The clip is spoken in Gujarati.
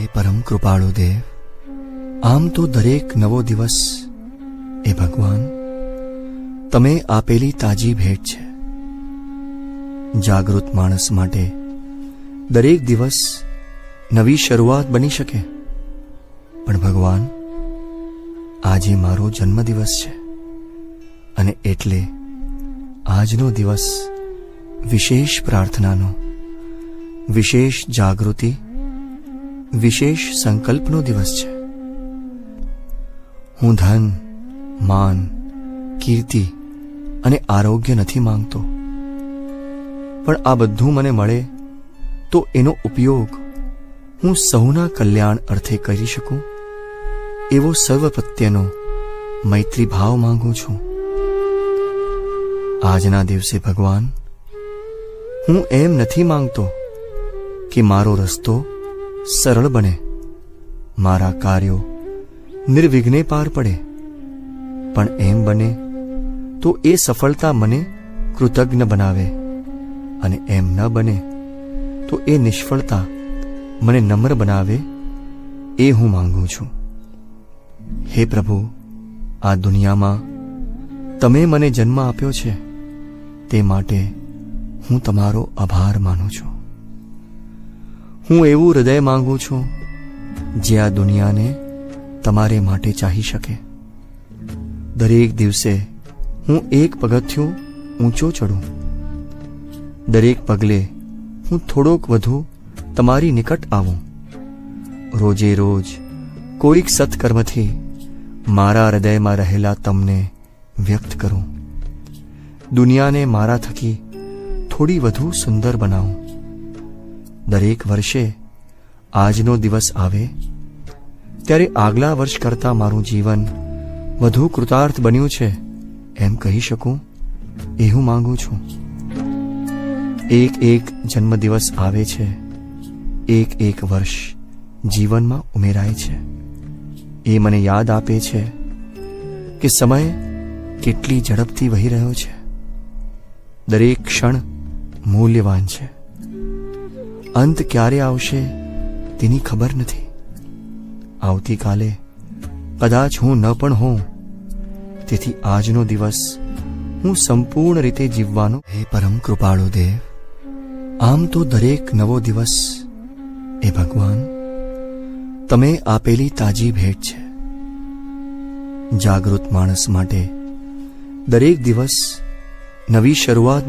હે પરમ કૃપાળુ દેવ, આમ તો દરેક નવો દિવસ એ ભગવાન તમે આપેલી તાજી ભેટ છે. જાગૃત માણસ માટે દરેક દિવસ નવી શરૂઆત બની શકે, પણ ભગવાન આજે મારો જન્મદિવસ છે અને એટલે આજનો દિવસ વિશેષ પ્રાર્થનાનો, વિશેષ જાગૃતિ, વિશેષ સંકલ્પનો દિવસ છે. હું ધન, માન, કીર્તિ અને આરોગ્ય નથી માંગતો, પણ આ બધું મને મળે તો એનો ઉપયોગ હું સૌના કલ્યાણ અર્થે કરી શકું એવો સર્વ પ્રત્યેનો મૈત્રી ભાવ માંગુ છું. આજના દિવસે ભગવાન, હું એમ નથી માંગતો કે મારો રસ્તો સરળ બને, મારા કાર્યો નિર્વિઘ્ને પાર પડે, પણ એમ બને તો એ સફળતા મને કૃતજ્ઞ બનાવે, અને એમ ન બને તો એ નિષ્ફળતા મને નમ્ર બનાવે, એ હું માંગુ છું. હે પ્રભુ, આ દુનિયામાં તમે મને જન્મ આપ્યો છે તે માટે હું તમારો આભાર માનું છું. હું એવું હૃદય માંગુ છું જે આ દુનિયાને તમારે માટે ચાહી શકે. દરેક દિવસે હું એક પગથિયું ઊંચો ચડું, દરેક પગલે હું થોડોક વધુ તમારી નિકટ આવું. રોજે રોજ કોઈક સત્કર્મથી મારા હૃદયમાં રહેલા તમને વ્યક્ત કરું. દુનિયાને મારા થકી થોડી વધુ સુંદર બનાવું. દરેક વર્ષે આજનો દિવસ આવે ત્યારે આગલા વર્ષ કરતાં મારું જીવન વધુ કૃતાર્થ બન્યું છે એમ કહી શકું, એ હું માંગુ છું. એક એક જન્મદિવસ આવે છે, એક એક વર્ષ જીવનમાં ઉમેરાય છે. એ મને યાદ આપે છે કે સમય કેટલી ઝડપથી વહી રહ્યો છે. દરેક ક્ષણ મૂલ્યવાન છે. અંત ક્યારે આવશે તેની ખબર નથી. આવતીકાલે કદાચ હું ન પણ હોઉં, તેથી આજનો દિવસ હું સંપૂર્ણ રીતે જીવવાનો. હે પરમ કૃપાળુ દેવ, આમ તો દરેક નવો દિવસ એ ભગવાન તમે આપેલી તાજી ભેટ છે. જાગૃત માણસ માટે દરેક દિવસ નવી શરૂઆત